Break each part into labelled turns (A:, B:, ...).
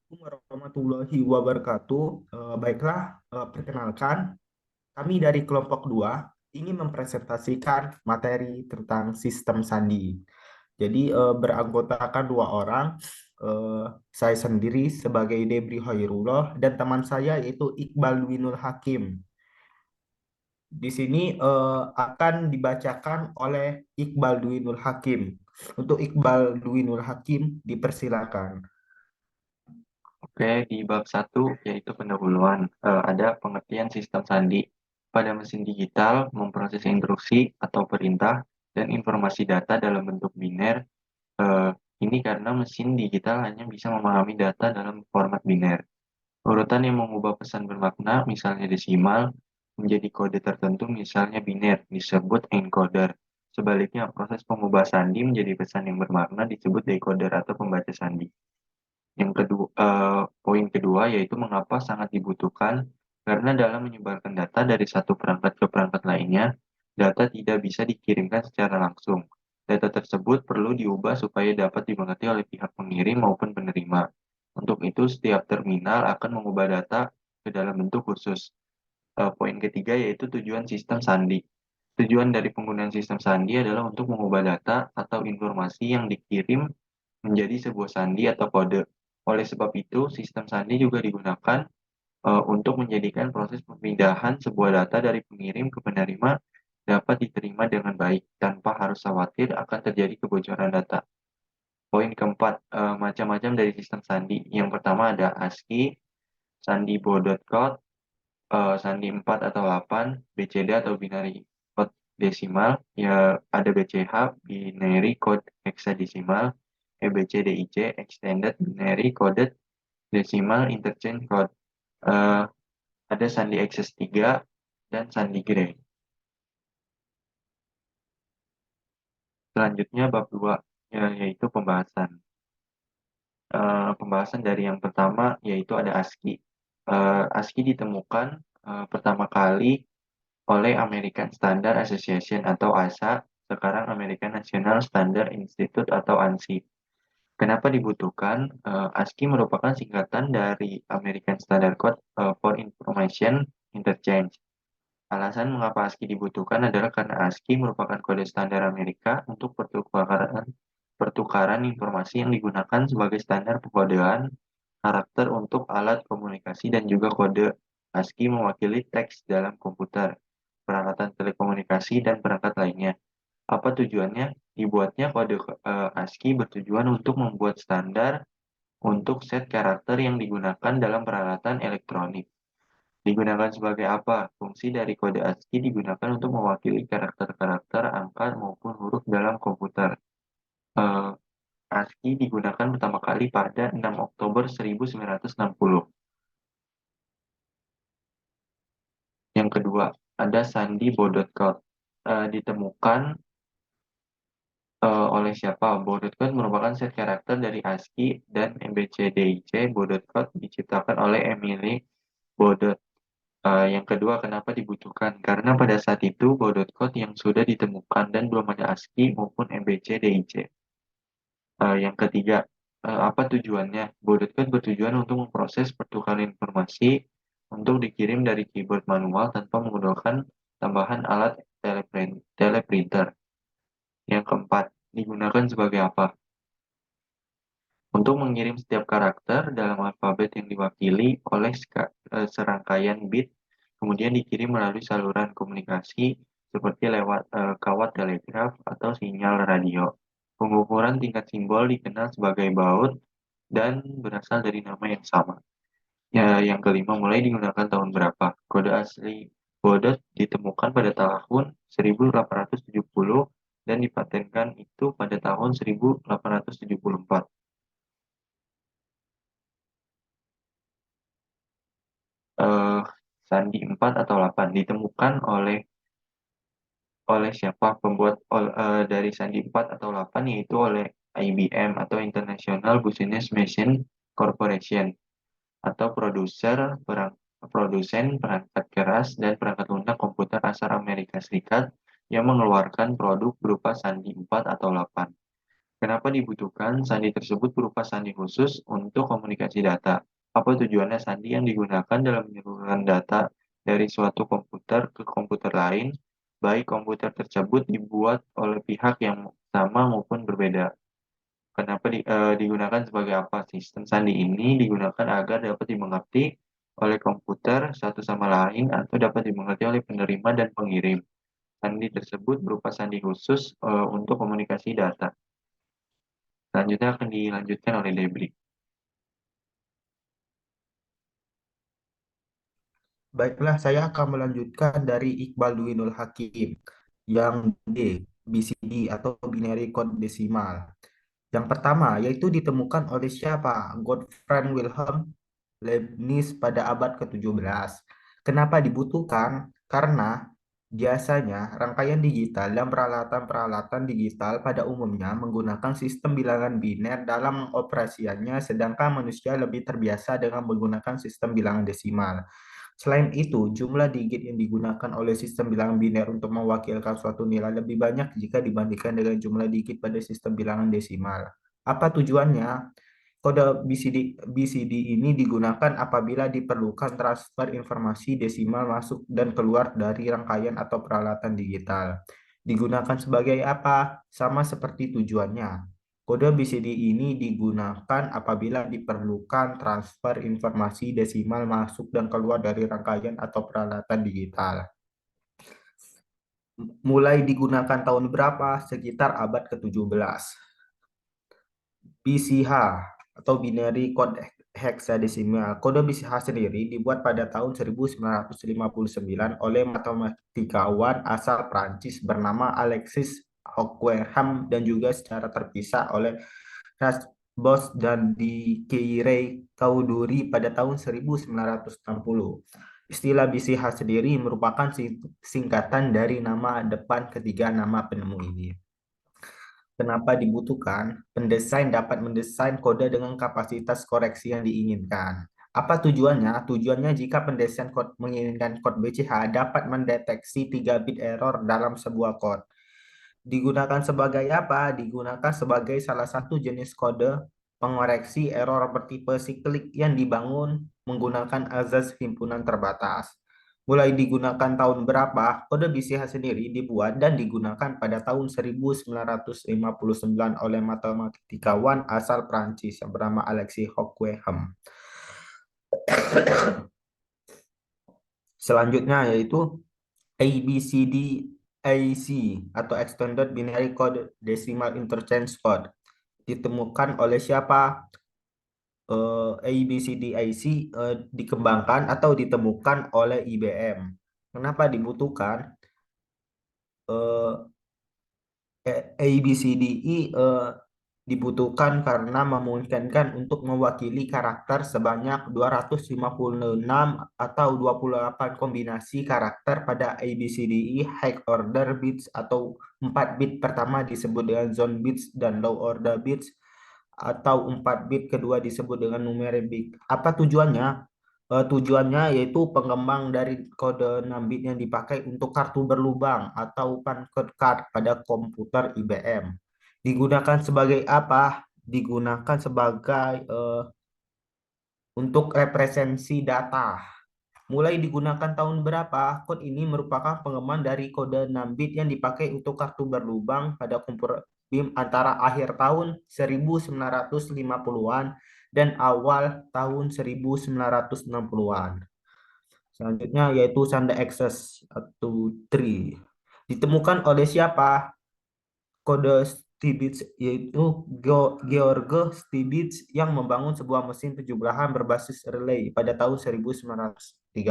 A: Assalamualaikum warahmatullahi wabarakatuh. Baiklah, perkenalkan, kami dari kelompok 2 ingin mempresentasikan materi tentang sistem sandi. Jadi, beranggotakan 2 orang, eh, saya sendiri sebagai Debri Hoirullah dan teman saya yaitu Iqbal Winul Hakim. Di sini akan dibacakan oleh Iqbal Dwinul Hakim. Untuk Iqbal Dwinul Hakim, dipersilakan.
B: Oke, di bab satu yaitu pendahuluan, ada pengertian sistem sandi. Pada mesin digital, memproses instruksi atau perintah dan informasi data dalam bentuk biner. eh, ini karena mesin digital hanya bisa memahami data dalam format biner. Urutan yang mengubah pesan bermakna, misalnya desimal, menjadi kode tertentu, misalnya biner, disebut encoder. Sebaliknya, proses pengubah sandi menjadi pesan yang bermakna disebut decoder atau pembaca sandi. Yang kedua, poin kedua yaitu mengapa sangat dibutuhkan karena dalam menyebarkan data dari satu perangkat ke perangkat lainnya, data tidak bisa dikirimkan secara langsung. Data tersebut perlu diubah supaya dapat dimengerti oleh pihak pengirim maupun penerima. Untuk itu, setiap terminal akan mengubah data ke dalam bentuk khusus. Poin ketiga yaitu tujuan sistem sandi. Tujuan dari penggunaan sistem sandi adalah untuk mengubah data atau informasi yang dikirim menjadi sebuah sandi atau kode. Oleh sebab itu, sistem sandi juga digunakan untuk menjadikan proses pemindahan sebuah data dari pengirim ke penerima dapat diterima dengan baik tanpa harus khawatir akan terjadi kebocoran data. Poin keempat, macam-macam dari sistem sandi. Yang pertama ada ASCII, sandi baud.code, sandi 4 atau 8, BCD atau binary code desimal, ya ada BCH, binary code hexadesimal, EBCDIC, extended binary coded decimal interchange code. Eh, ada sandi access 3 dan sandi gray. Selanjutnya bab 2, yaitu pembahasan. Pembahasan dari yang pertama yaitu ada ASCII. ASCII ditemukan pertama kali oleh American Standard Association atau ASA, sekarang American National Standard Institute atau ANSI. Kenapa dibutuhkan? ASCII merupakan singkatan dari American Standard Code for Information Interchange. Alasan mengapa ASCII dibutuhkan adalah karena ASCII merupakan kode standar Amerika untuk pertukaran informasi yang digunakan sebagai standar pengkodean karakter untuk alat komunikasi dan juga kode. ASCII mewakili teks dalam komputer, peralatan telekomunikasi, dan perangkat lainnya. Apa tujuannya? Dibuatnya kode ASCII bertujuan untuk membuat standar untuk set karakter yang digunakan dalam peralatan elektronik. Digunakan sebagai apa? Fungsi dari kode ASCII digunakan untuk mewakili karakter-karakter, angka, maupun huruf dalam komputer. Eh, ASCII digunakan pertama kali pada 6 Oktober 1960. Yang kedua, ada sandi baud.code. Ditemukan oleh siapa? Baud.code merupakan set karakter dari ASCII dan MBCDIC. Baud.code diciptakan oleh Emily Baudot. Yang kedua, kenapa dibutuhkan? Karena pada saat itu, baud.code yang sudah ditemukan dan belum ada ASCII maupun MBC DIC. Yang ketiga, apa tujuannya? Baud.code bertujuan untuk memproses pertukaran informasi untuk dikirim dari keyboard manual tanpa menggunakan tambahan alat teleprinter. Yang keempat, digunakan sebagai apa? Untuk mengirim setiap karakter dalam alfabet yang diwakili oleh serangkaian bit, kemudian dikirim melalui saluran komunikasi seperti lewat kawat telegraf atau sinyal radio. Pengukuran tingkat simbol dikenal sebagai baud dan berasal dari nama yang sama. Ya, yang kelima, mulai digunakan tahun berapa? Kode asli Baudot ditemukan pada tahun 1870 dan dipatenkan itu pada tahun 1874. eh, Sandi 4 atau 8 ditemukan oleh siapa dari Sandi 4 atau 8 yaitu oleh IBM atau International Business Machine Corporation atau produsen perangkat keras dan perangkat lunak komputer asal Amerika Serikat yang mengeluarkan produk berupa Sandi 4 atau 8. Kenapa dibutuhkan sandi tersebut berupa sandi khusus untuk komunikasi data? Apa tujuannya sandi yang digunakan dalam menyalurkan data dari suatu komputer ke komputer lain, baik komputer tersebut dibuat oleh pihak yang sama maupun berbeda? Kenapa digunakan sebagai apa? Sistem sandi ini digunakan agar dapat dimengerti oleh komputer satu sama lain atau dapat dimengerti oleh penerima dan pengirim. Sandi tersebut berupa sandi khusus untuk komunikasi data. Selanjutnya akan dilanjutkan oleh Debri.
A: Baiklah, saya akan melanjutkan dari Iqbal Dwinul Hakim yang D, BCD atau binary code desimal. Yang pertama yaitu ditemukan oleh siapa? Gottfried Wilhelm Leibniz pada abad ke-17. Kenapa dibutuhkan? Karena biasanya rangkaian digital dan peralatan-peralatan digital pada umumnya menggunakan sistem bilangan biner dalam operasiannya, sedangkan manusia lebih terbiasa dengan menggunakan sistem bilangan desimal. Selain itu, jumlah digit yang digunakan oleh sistem bilangan biner untuk mewakilkan suatu nilai lebih banyak jika dibandingkan dengan jumlah digit pada sistem bilangan desimal. Apa tujuannya? Kode BCD ini digunakan apabila diperlukan transfer informasi desimal masuk dan keluar dari rangkaian atau peralatan digital. Digunakan sebagai apa? Sama seperti tujuannya. Kode BCD ini digunakan apabila diperlukan transfer informasi desimal masuk dan keluar dari rangkaian atau peralatan digital. Mulai digunakan tahun berapa? Sekitar abad ke-17. BCH atau binary code hexadesimal. Kode BCH sendiri dibuat pada tahun 1959 oleh matematikawan asal Prancis bernama Alexis Hoqueham dan juga secara terpisah oleh Boss dan Dikirei Kauduri pada tahun 1960. Istilah BCH sendiri merupakan singkatan dari nama depan ketiga nama penemu ini. Kenapa dibutuhkan? Pendesain dapat mendesain kode dengan kapasitas koreksi yang diinginkan. Apa tujuannya? Tujuannya jika pendesain menginginkan kode BCH dapat mendeteksi 3 bit error dalam sebuah kode. Digunakan sebagai apa? Digunakan sebagai salah satu jenis kode pengoreksi error bertipe siklik yang dibangun menggunakan azas himpunan terbatas. Mulai digunakan tahun berapa? Kode BCH sendiri dibuat dan digunakan pada tahun 1959 oleh matematikawan asal Prancis yang bernama Alexis Hoqueham. Selanjutnya yaitu ABCDIC atau Extended Binary Code Decimal Interchange Code. Ditemukan oleh siapa? ABCDIC dikembangkan atau ditemukan oleh IBM. Kenapa dibutuhkan? ABCDE dibutuhkan karena memungkinkan untuk mewakili karakter sebanyak 256 atau 28 kombinasi karakter pada ABCDE high order bits atau 4 bit pertama disebut dengan zone bits dan low order bits atau 4 bit kedua disebut dengan numeric bit. Apa tujuannya? Tujuannya yaitu pengembang dari kode 6 bit yang dipakai untuk kartu berlubang atau pancode card pada komputer IBM. Digunakan sebagai apa? Digunakan sebagai untuk representasi data. Mulai digunakan tahun berapa? Kode ini merupakan pengembangan dari kode 6 bit yang dipakai untuk kartu berlubang pada komputer BIM antara akhir tahun 1950-an dan awal tahun 1960-an. Selanjutnya yaitu Sanda Access atau Tree. Ditemukan oleh siapa? Kode Stibitz yaitu George Stibitz yang membangun sebuah mesin penjumlahan berbasis relay pada tahun 1937.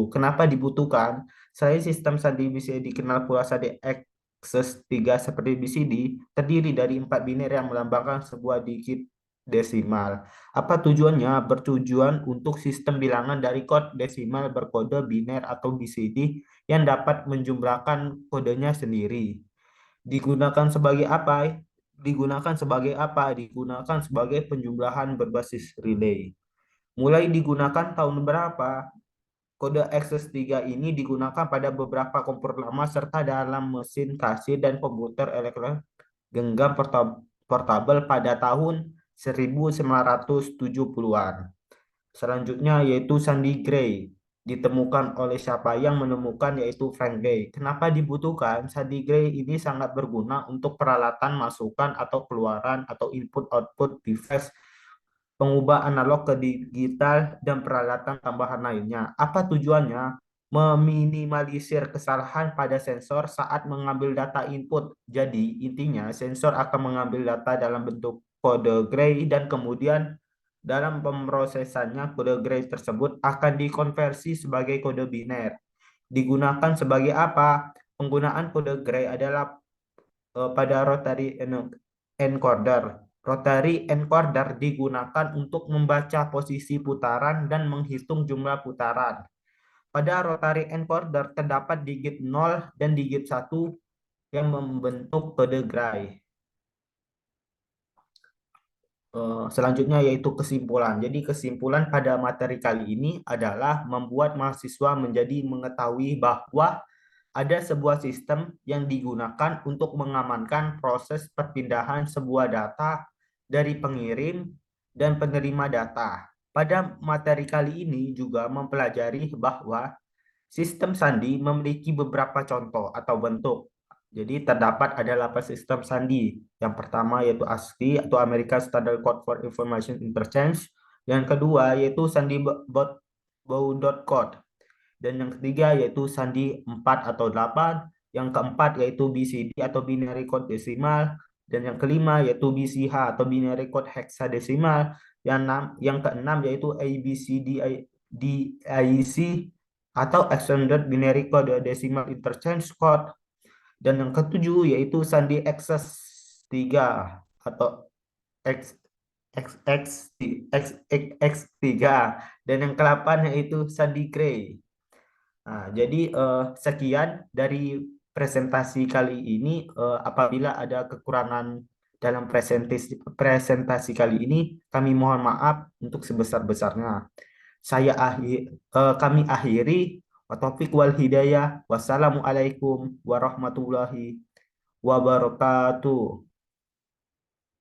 A: Kenapa dibutuhkan? Selain sistem sandi BCD dikenal pula sandi Access 3 seperti BCD terdiri dari 4 biner yang melambangkan sebuah digit desimal. Apa tujuannya? Bertujuan untuk sistem bilangan dari kode desimal berkode biner atau BCD yang dapat menjumlahkan kodenya sendiri. Digunakan sebagai apa? Digunakan sebagai apa? Digunakan sebagai penjumlahan berbasis relay. Mulai digunakan tahun berapa? Kode Access 3 ini digunakan pada beberapa komputer lama serta dalam mesin kasir dan komputer elektronik genggam portable pada tahun 1970-an. Selanjutnya yaitu Sandy Gray. Ditemukan oleh siapa yang menemukan yaitu Frank Gray. Kenapa dibutuhkan? Sandy Gray ini sangat berguna untuk peralatan masukan atau keluaran atau input-output device pengubah analog ke digital dan peralatan tambahan lainnya. Apa tujuannya? Meminimalisir kesalahan pada sensor saat mengambil data input. Jadi, intinya sensor akan mengambil data dalam bentuk kode gray dan kemudian dalam pemrosesannya kode gray tersebut akan dikonversi sebagai kode biner. Digunakan sebagai apa? Penggunaan kode gray adalah pada rotary encoder. Rotary encoder digunakan untuk membaca posisi putaran dan menghitung jumlah putaran. Pada rotary encoder terdapat digit 0 dan digit 1 yang membentuk kode gray. Selanjutnya yaitu kesimpulan. Jadi kesimpulan pada materi kali ini adalah membuat mahasiswa menjadi mengetahui bahwa ada sebuah sistem yang digunakan untuk mengamankan proses perpindahan sebuah data dari pengirim dan penerima data. Pada materi kali ini juga mempelajari bahwa sistem sandi memiliki beberapa contoh atau bentuk. Jadi terdapat ada 8 sistem sandi. Yang pertama yaitu ASCII atau American Standard Code for Information Interchange. Yang kedua yaitu sandi baud code. Dan yang ketiga yaitu sandi 4 atau 8. Yang keempat yaitu BCD atau binary code desimal. Dan yang kelima yaitu BCH atau binary code hexadesimal. Yang keenam yaitu ABCDIC atau Extended Binary Code Decimal Interchange Code. Dan yang ketujuh yaitu sandi X3 atau X X X X X X3 dan yang ke-8 yaitu sandi Gray. Nah, jadi sekian dari presentasi kali ini. Apabila ada kekurangan dalam presentasi kali ini, kami mohon maaf untuk sebesar-besarnya. Kami akhiri. Wa taufiq wal hidayah. Wassalamualaikum warahmatullahi wabarakatuh.